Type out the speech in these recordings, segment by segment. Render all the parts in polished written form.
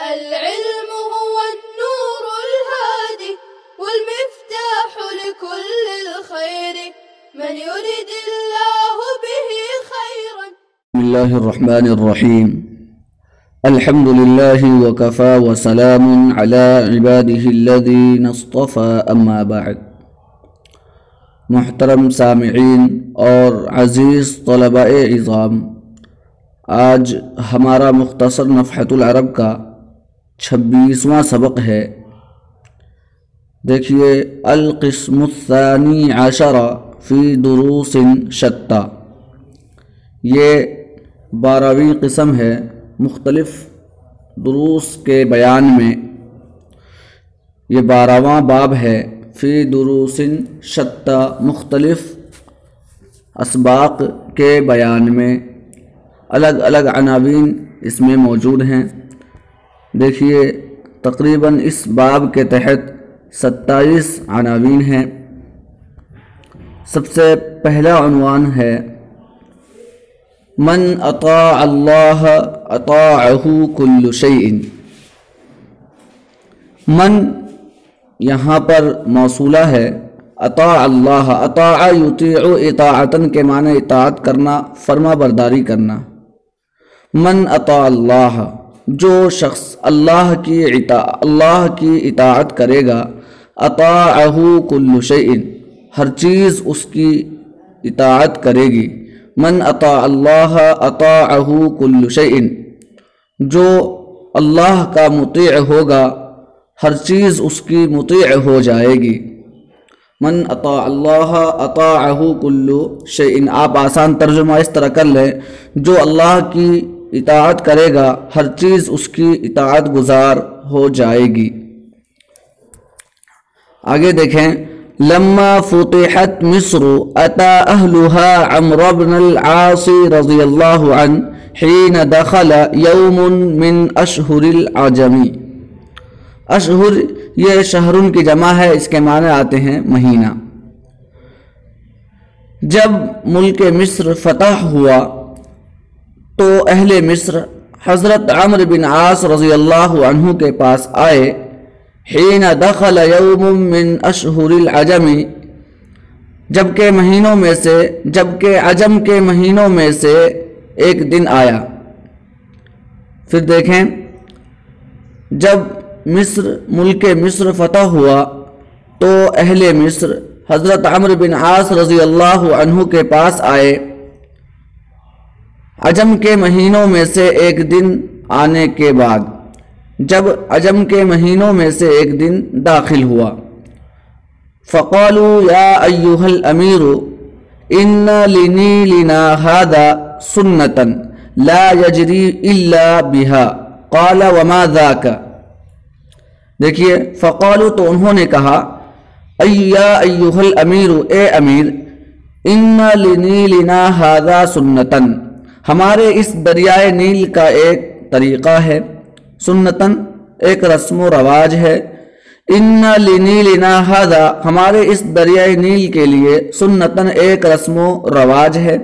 العلم هو النور الهادي والمفتاح لكل الخير من يرد الله به خيرا. بسم الله الرحمن الرحيم. الحمد لله وكفى وسلام على عباده الذين اصطفى اما بعد. محترم سامعین اور عزیز طلباء عظام، آج ہمارا مختصر نفحۃ العرب کا 26واں سبق ہے۔ دیکھیے، القسم الثانی عشر فی دروس شتى، یہ 12ویں قسم ہے مختلف دروس کے بیان میں۔ یہ 12واں باب ہے فی دروس شتى، مختلف اسباق کے بیان میں الگ الگ عناوین اس میں موجود ہیں۔ دیکھیے، تقریباً اس باب کے تحت 27 عناوین ہیں۔ سب سے پہلا عنوان ہے من اطاع اللہ اطاعہ کل شیء۔ من یہاں پر موصولہ ہے، اطاع اللہ، اطاع یطیع اطاعتن کے معنی اطاعت کرنا، فرما برداری کرنا۔ من اطاع اللہ، جو شخص اللہ کی اطاعت کرے گا، اطاعہ کل شیء، ہر چیز اس کی اطاعت کرے گی۔ من اطاع اللہ اطاعہ کل شیء، جو اللہ کا مطیع ہوگا ہر چیز اس کی مطیع ہو جائے گی۔ من اطاع اللہ اطاعہ کل شیء، آپ آسان ترجمہ اس طرح کر لیں، جو اللہ کی اطاعت کرے گا ہر چیز اس کی اطاعت گزار ہو جائے گی۔ آگے دیکھیں، لما فتحت مصر اتى اهلها عمرو بن العاص رضی اللہ عنہ حين دخل يوم من اشہر العجم۔ اشہر یہ شہرن کی جمع ہے، اس کے معنی آتے ہیں مہینہ۔ جب ملک مصر فتح ہوا تو اہل مصر حضرت عمرو بن عاص رضی اللہ عنہ کے پاس آئے۔ حین دخل یوم من اشہر العجم، جبکہ عجم کے مہینوں میں سے ایک دن آیا۔ پھر دیکھیں، جب ملک مصر فتح ہوا تو اہل مصر حضرت عمرو بن عاص رضی اللہ عنہ کے پاس آئے۔ عجم کے مہینوں میں سے ایک دن آنے کے بعد، جب عجم کے مہینوں میں سے ایک دن داخل ہوا، فقالوا یا ایھا الامیر ان لنیلنا ھذا سنۃ لا یجری الا بها قال وما ذاک۔ دیکھیے، فقالوا تو انہوں نے کہا، یا ایھا الامیر، اے امیر، ان لنیلنا ھذا سنۃ، ہمارے اس دریائے نیل کا ایک طریقہ ہے، سنتاً ایک رسم و رواج ہے۔ ان لنیلنا ھذا، ہمارے اس دریائے نیل کے لیے، سنتاً ایک رسم و رواج ہے،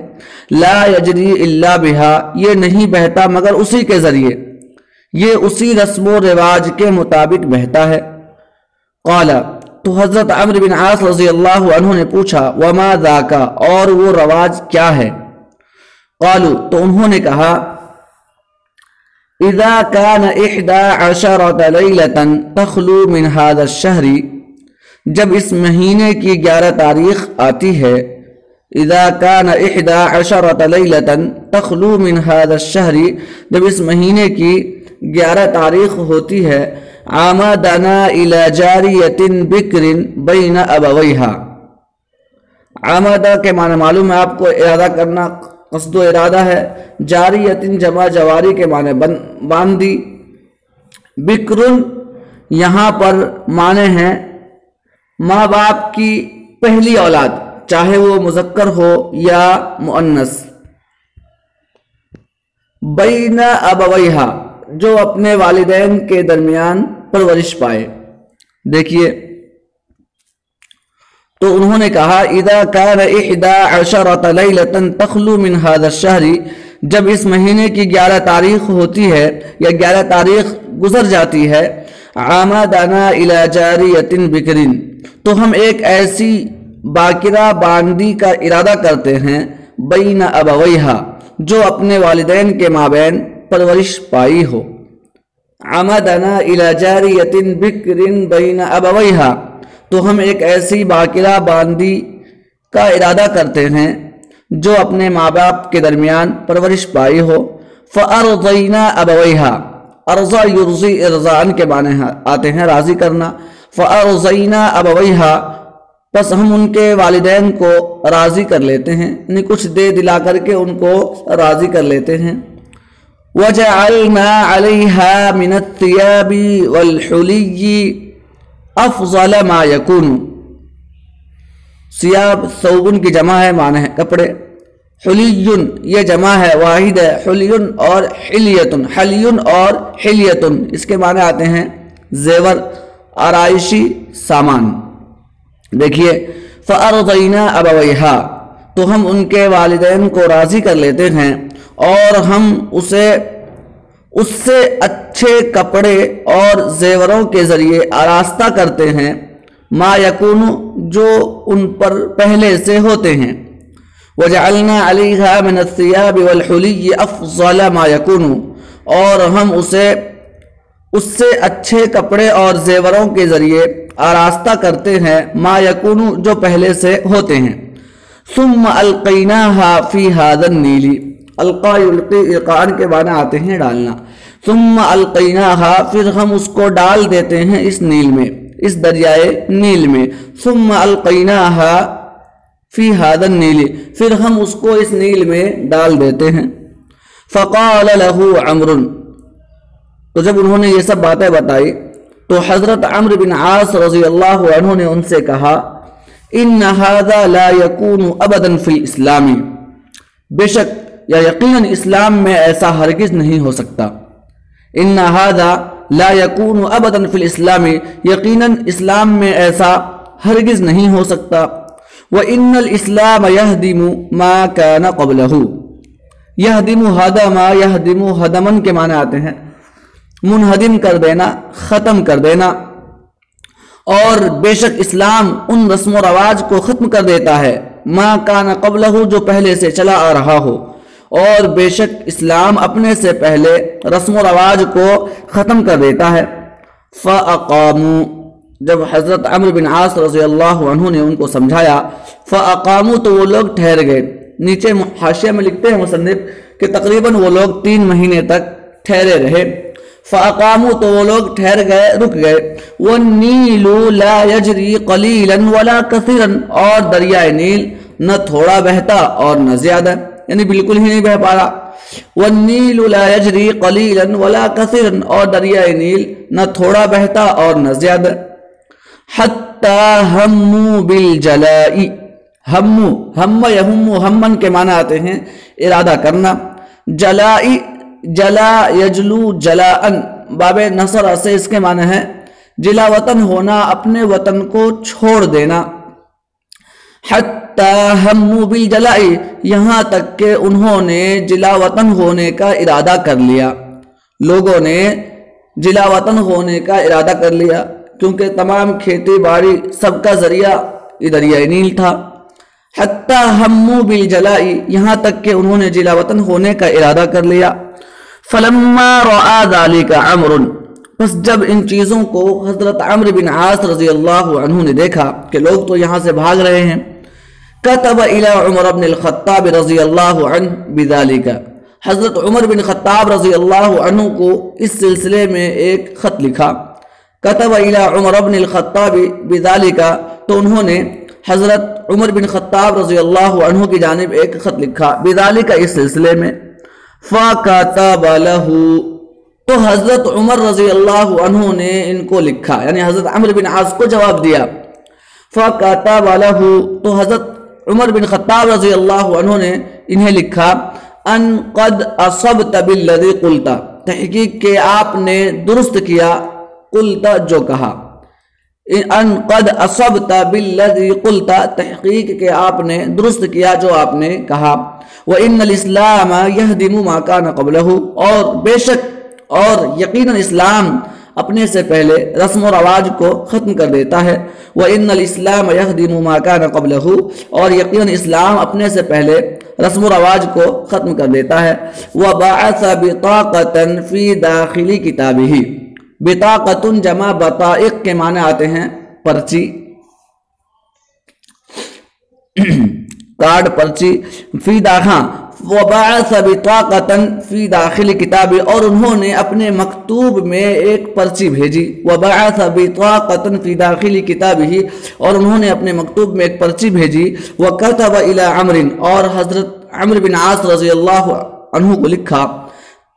لا یجری الا بها، یہ نہیں بہتا مگر اسی کے ذریعے، یہ اسی رسم و رواج کے مطابق بہتا ہے۔ قال، تو حضرت عمرو بن عاص رضی اللہ عنہ نے پوچھا، وما ذاک، اور وہ رواج کیا ہے؟ قالوا، تو انہوں نے کہا، اذا كان 11 ليلة تخلو من هذا الشهر، جب اس مہینے کی 11 تاریخ آتی ہے، اذا كان 11 ليلة تخلو من هذا الشهر، جب اس مہینے کی 11 تاریخ ہوتی ہے، عمدنا الى جاریة بکر بین ابویہا۔ عمدہ کے معنی معلوم ہے آپ کو، ارادہ کرنا، قصد و ارادہ ہے۔ جاریتن جمع جواری کے معنی باندی۔ بکرن یہاں پر معنی ہیں ماں باپ کی پہلی اولاد، چاہے وہ مذکر ہو یا مؤنث۔ بین ابویہا، جو اپنے والدین کے درمیان پرورش پائے۔ دیکھیے، تو انہوں نے کہا، اذا كان 11 ليلة تخلو من هذا الشهر، جب اس مہینے کی 11 تاریخ ہوتی ہے یا 11 تاریخ گزر جاتی ہے عامدنا الی جاریۃ بکرین، تو ہم ایک ایسی باکرہ باندی کا ارادہ کرتے ہیں بین ابویہا، جو اپنے والدین کے مابین پرورش پائی ہو۔ عامدنا الی جاریۃ بکرین بین ابویہا، تو ہم ایک ایسی باکرہ باندی کا ارادہ کرتے ہیں جو اپنے ماں باپ کے درمیان پرورش پائی ہو۔ فَأَرْضَيْنَا أَبَوَيْهَا، ارضا یرضی ارضان کے معنی آتے ہیں راضی کرنا۔ فَأَرْضَيْنَا أَبَوَيْهَا، پس ہم ان کے والدین کو راضی کر لیتے ہیں، یعنی کچھ دے دلا کر کے ان کو راضی کر لیتے ہیں۔ وَجَعَلْنَا عَلَيْهَا مِنَ الثِّيَابِ وَالْحُلِيِّ أَفْضَلَ مَا يَكُونُ، ثیاب ثوبن کی جمع ہے، معنی ہے کپڑے، حلیٌ یہ جمع ہے واحد ہے، حلیٌ اور حلیتن، حلیٌ اور حلیتن اس کے معنی آتے ہیں زیور، آرائشی سامان۔ دیکھیے فَأَرْضَيْنَا أَبَوَيْهَا، تو ہم ان کے والدین کو راضی کر لیتے ہیں اور ہم اس سے اچھے کپڑے اور زیوروں کے ذریعے آراستہ کرتے ہیں ما یکون، جو ان پر پہلے سے ہوتے ہیں۔ وَجَعَلْنَا عَلَيْهَا مِنَ الثِّيَابِ وَالْحُلِيِّ أَفْضَلَ مَا يَكُونُ، اور ہم اس سے اچھے کپڑے اور زیوروں کے ذریعے آراستہ کرتے ہیں ما یکون، جو پہلے سے ہوتے ہیں۔ ثُمَّ أَلْقَيْنَاهَا فِي هَذَا النِّيلِ، القا یلقی القان کے معنی آتے ہیں ڈالنا۔ ثُمَّ أَلْقَيْنَاهَا، پھر ہم اس کو ڈال دیتے ہیں اس نیل میں، اس دریائے نیل میں۔ ثُمَّ أَلْقَيْنَاهَا فِي هَذَا النِّيلِ، پھر ہم اس کو اس نیل میں ڈال دیتے ہیں۔ فَقَالَ لَهُ عَمْرٌ، تو جب انہوں نے یہ سب باتیں بتائی تو حضرت عمرو بن عاص رضی اللہ عنہ نے ان سے کہا إِنَّ هَذَا لَا يَكُونُ أَبَدًا فِي الْإِسْلَامِ، بے شک یا یقیناً اسلام میں ایسا ہرگز نہیں ہو سکتا۔ إِنَّ هَذَا لَا يَكُونُ أَبَدًا فِي الْإِسْلَامِ، یقیناً اسلام میں ایسا ہرگز نہیں ہو سکتا۔ وَإِنَّ الْإِسْلَامَ يَهْدِمُ مَا كَانَ قَبْلَهُ، يَهْدِمُ هَدَمَ، يَهْدِمُ هَدَمًا کے معنی آتے ہیں منہدم کر دینا، ختم کر دینا۔ اور بے شک اسلام ان رسم و رواج کو ختم کر دیتا ہے ما کان قبلہ، جو پہلے سے چلا آ رہا ہو، اور بے شک اسلام اپنے سے پہلے رسم و رواج کو ختم کر دیتا ہے۔ فَأَقَامُوا، جب حضرت عمرو بن عاص رضی اللہ عنہ نے ان کو سمجھایا، فَأَقَامُوا، تو وہ لوگ ٹھہر گئے۔ نیچے حاشیہ میں لکھتے ہیں مصنف کہ تقریباً وہ لوگ 3 مہینے تک ٹھہرے رہے۔ فَأَقَامُوا، تو وہ لوگ ٹھہر گئے، رک گئے۔ وَالنِّيلُ لَا يَجْرِي قَلِيلًا وَلَا كَثِيرًا، اور دریائے نیل نہ تھوڑا بہتا اور نہ زیادہ، یعنی بالکل ہی نہیں بہ پا رہا۔ وَالنِّيلُ لَا يَجْرِي قَلِيلًا وَلَا كَثِيرًا، اور دریائے نیل نہ تھوڑا بہتا اور نہ زیادہ۔ حَتَّى هَمُّوا بِالْجَلَاءِ، ہم یہم ہمن کے معنی آتے ہیں ارادہ کرنا۔ جلائی، جلا یجلو جلاءً، باب نصر سے اس کے معنی ہے جلا وطن ہونا، اپنے وطن کو چھوڑ دینا۔ حتی ہموا بالجلاء، یہاں تک کہ انہوں نے جلا وطن ہونے کا ارادہ کر لیا، لوگوں نے جلا وطن ہونے کا ارادہ کر لیا، کیونکہ تمام کھیتی باڑی سب کا ذریعہ دریائے نیل تھا۔ حتی ہموا بالجلاء، یہاں تک کہ انہوں نے جلا وطن ہونے کا ارادہ کر لیا۔ فلما رأى ذلك عمرو، پس جب ان چیزوں کو حضرت عمرو بن عاص رضی اللہ عنہ نے دیکھا کہ لوگ تو یہاں سے بھاگ رہے ہیں، كتب الى عمر بن الخطاب رضی اللہ عنہ بذلك، حضرت عمر بن خطاب رضی اللہ عنہ کو اس سلسلے میں ایک خط لکھا۔ كتب الى عمر بن الخطاب بذلك، تو انہوں نے حضرت عمر بن خطاب رضی اللہ عنہ کی جانب ایک خط لکھا، بذلك اس سلسلے میں۔ فَكَتَبَ لَهُ، تو حضرت عمر رضی اللہ عنہ نے ان کو لکھا، یعنی حضرت عمرو بن عاص کو جواب دیا۔ فَكَتَبَ لَهُ، تو حضرت عمر بن خطاب رضی اللہ عنہ نے انہیں لکھا، ان قد اصبت بالذی قلت، تحقیق کہ آپ نے درست کیا، قلت جو کہا، ان قد اصبت بالذی قلت، تحقیق کہ آپ نے درست کیا جو آپ نے کہا۔ وَإِنَّ الْإِسْلَامَ يَهْدِمُ مَا كَانَ قَبْلَهُ، اور بے شک اور یقیناً اسلام اپنے سے پہلے رسم و رواج کو ختم کر دیتا ہے وَإِنَّ الْإِسْلَامَ يَخْدِمُ مَا كَانَ قَبْلَهُ اور یقیناً اسلام اپنے سے پہلے رسم و رواج کو ختم کر دیتا ہے وَبَعَثَ بِطَاقَةً فِي دَاخِلِ كِتَابِهِ بطاقتن جمع بطائق کے معنی آتے ہیں پرچی، کارڈ، پرچی، فی داخاں وَبَعَثَ بِطَاقَةً فِي دَاخِلِ كِتَابِ اور انہوں نے اپنے مکتوب میں ایک پرچی بھیجی وَبَعَثَ بِطَاقَةً فِي دَاخِلِ كِتَابِهِ اور انہوں نے اپنے مکتوب میں ایک پرچی بھیجی وَكَتَبَ إِلَىٰ عَمْرٍ اور حضرت عمرو بن عاص رضی اللہ عنہ کو لکھا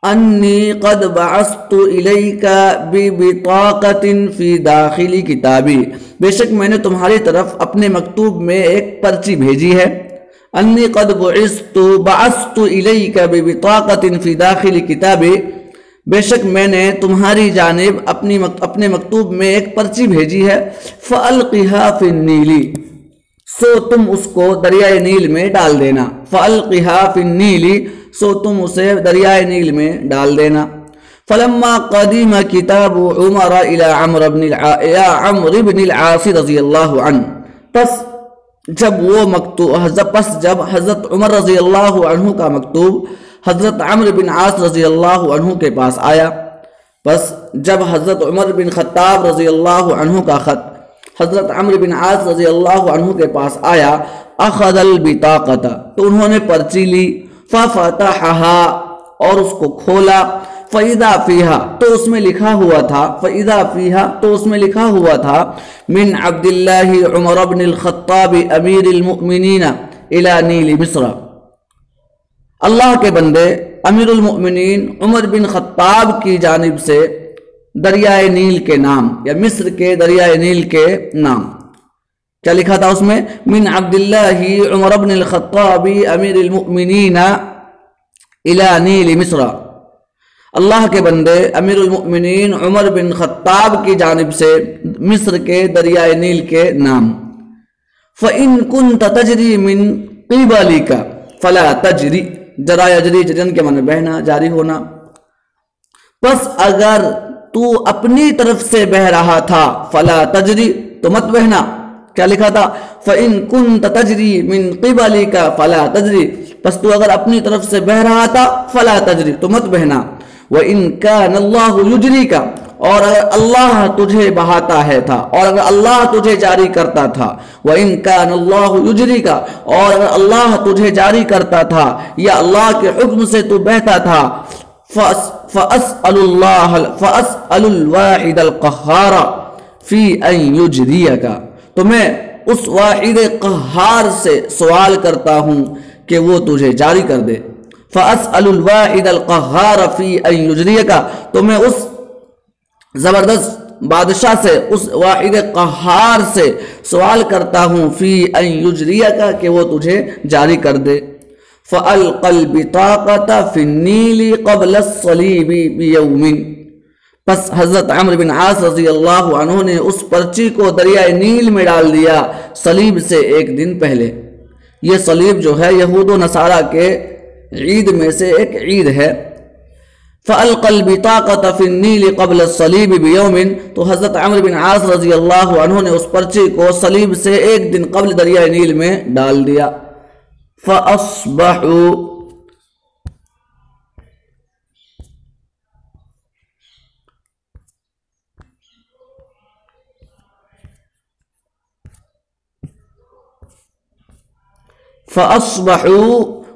انی قد بعثت الیک ببطاقة فی داخل کتابی بے شک میں نے تمہاری طرف اپنے مکتوب میں ایک پرچی بھیجی ہے انی قد بعثت الیک ببطاقة فی داخل کتابی بے شک میں نے تمہاری جانب اپنے مکتوب میں ایک پرچی بھیجی ہے فَأَلْقِهَا فِي النِّيلِ سو تم اس کو دریائے نیل میں ڈال دینا فَأَلْقِهَا فِي النِّيلِ سو تم اسے دریائے نیل میں ڈال دینا فلما قدیم کتاب عمر الى عمرو بن العاص رضی اللہ عنہ پس جب حضرت عمر رضی اللہ عنہ کا مکتوب حضرت عمرو بن عاص رضی اللہ عنہ کے پاس آیا پس جب حضرت عمر بن خطاب رضی اللہ عنہ کا خط حضرت عمرو بن عاص رضی اللہ عنہ کے پاس آیا اخذ البطاقۃ تو انہوں نے پرچی لی فَفَتَحَهَا اور اس کو کھولا فَإِذَا فِيهَا تو اس میں لکھا ہوا تھا فَإِذَا فِيهَا تو اس میں لکھا ہوا تھا من عبد اللہ عمر بن الخطاب امیر المؤمنین الى نیل مصر اللہ کے بندے امیر المؤمنین عمر بن خطاب کی جانب سے دریائے نیل کے نام یا مصر کے دریائے نیل کے نام کیا لکھا تھا اس میں من عبد اللہ عمر بن الخطاب امیر المؤمنین الى نیل مصر اللہ کے بندے امیر المؤمنین عمر بن خطاب کی جانب سے مصر کے دریائے نیل کے نام فَإِن كُنْتَ تَجْرِي مِن قِبَلِكَ فَلَا تَجْرِي جرا یجری جرن کے معنی بہنا جاری ہونا پس اگر تو اپنی طرف سے بہ رہا تھا فَلَا تَجْرِي تو مت بہنا کیا لکھا تھا فَإِن كُنْتَ تَجْرِي مِن قِبَلِكَ فَلَا تَجْرِي پس تو اگر اپنی طرف سے بہ رہا تھا فَلَا تَجْرِي تو مت بہنا وَإِن كَانَ اللَّهُ يُجْرِيكَ اور اگر اللہ تجھے بہاتا ہے تھا اور اگر اللہ تجھے جاری کرتا تھا وَإِن كَانَ اللَّهُ يُجْرِيكَ اور اگر اللہ تجھے جاری کرتا تھا یا اللہ کے حکم سے تو بہتا تھا فَأَسْأَلُ الْوَاحِدَ الْقَهَّارَ فِي أَن يُجْرِيَكَ تو میں اس واحد قہار سے سوال کرتا ہوں کہ وہ تجھے جاری کر دے فَأَسْأَلُ الْوَاحِدَ الْقَهَّارَ فِي أَن يُجْرِيَكَ تو میں اس زبردست بادشاہ سے اس واحد قہار سے سوال کرتا ہوں فی ان یجریکا کہ وہ تجھے جاری کر دے فَأَلْقَ الْبِطَاقَةَ فِي النِّيلِ قَبْلَ الصَّلِيبِ بِيَوْمٍ پس حضرت عمرو بن عاص رضی اللہ عنہ نے اس پرچی کو دریائے نیل میں ڈال دیا صلیب سے ایک دن پہلے یہ صلیب جو ہے یہود و نصارہ کے عید میں سے ایک عید ہے فَأَلْقَ الْبِطَاقَةَ فِي النِّيلِ قَبْلَ الصَّلِيبِ بِيَوْمٍ تو حضرت عمرو بن عاص رضی اللہ عنہ نے اس پرچی کو صلیب سے ایک دن قبل دریائے نیل میں ڈال دیا فَأَصْبَحُوا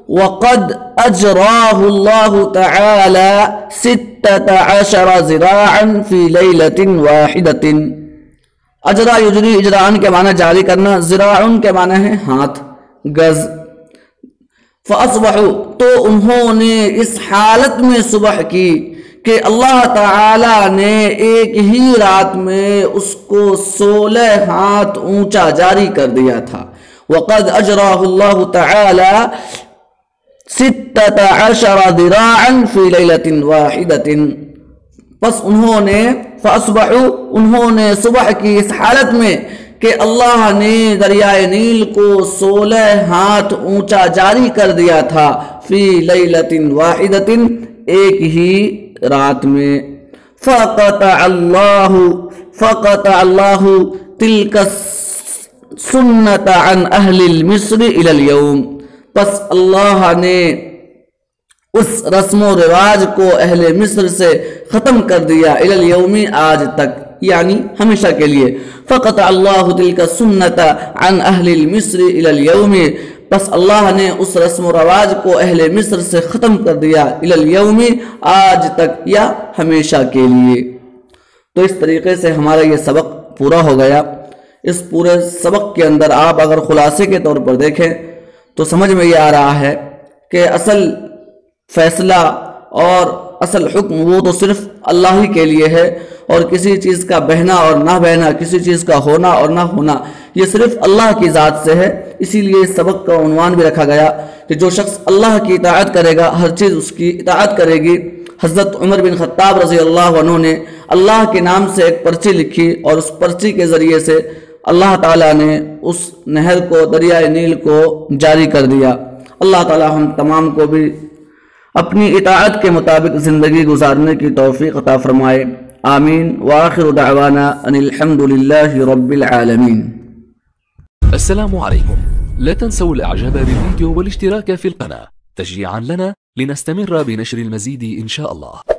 وقد اجراہ اللہ تعالی 16 ذراعا فی لیلۃ واحدۃ اجرا یجری اجراءن کے معنی جاری کرنا ذراعن کے معنی ہے ہاتھ گز فاصبحوا تو انہوں نے اس حالت میں صبح کی کہ اللہ تعالی نے ایک ہی رات میں اس کو 16 ہاتھ اونچا جاری کر دیا تھا وقد اجراہ اللہ تعالی 16 ذراعا فی لیلۃ واحدۃ پس انہوں نے صبح کی اس حالت میں کہ اللہ نے دریائے نیل کو 16 ہاتھ اونچا جاری کر دیا تھا فی لیلۃ واحدۃ ایک ہی رات میں فقطع اللہ تلک سنت عن اہل مصر الی اليوم، پس اللہ نے اس رسم و رواج کو اہل مصر سے ختم کر دیا، الی اليوم آج تک، یعنی ہمیشہ کے لیے۔ فقطع اللہ تلک سنت عن اہل مصر الی اليوم، پس اللہ نے اس رسم و رواج کو اہل مصر سے ختم کر دیا، الی اليوم آج تک یا ہمیشہ کے لیے۔ تو اس طریقے سے ہمارا یہ سبق پورا ہو گیا۔ اس پورے سبق کے اندر آپ اگر خلاصے کے طور پر دیکھیں تو سمجھ میں یہ آ رہا ہے کہ اصل فیصلہ اور اصل حکم وہ تو صرف اللہ ہی کے لیے ہے، اور کسی چیز کا بہنا اور نہ بہنا، کسی چیز کا ہونا اور نہ ہونا، یہ صرف اللہ کی ذات سے ہے۔ اسی لیے اس سبق کا عنوان بھی رکھا گیا کہ جو شخص اللہ کی اطاعت کرے گا ہر چیز اس کی اطاعت کرے گی۔ حضرت عمر بن خطاب رضی اللہ عنہ نے اللہ کے نام سے ایک پرچی لکھی، اور اس پرچی کے ذریعے سے اللہ تعالیٰ نے اس نہر کو، دریائے نیل کو جاری کر دیا۔ اللہ تعالیٰ ہم تمام کو بھی اپنی اطاعت کے مطابق زندگی گزارنے کی توفیق عطا فرمائے، آمین۔ وآخر دعوانا ان الحمد للہ رب العالمین۔ السلام عليكم، لا تنسوا الاعجاب بالفيديو والاشتراك في القناة تشجيعا لنا لنستمر بنشر المزيد ان شاء الله.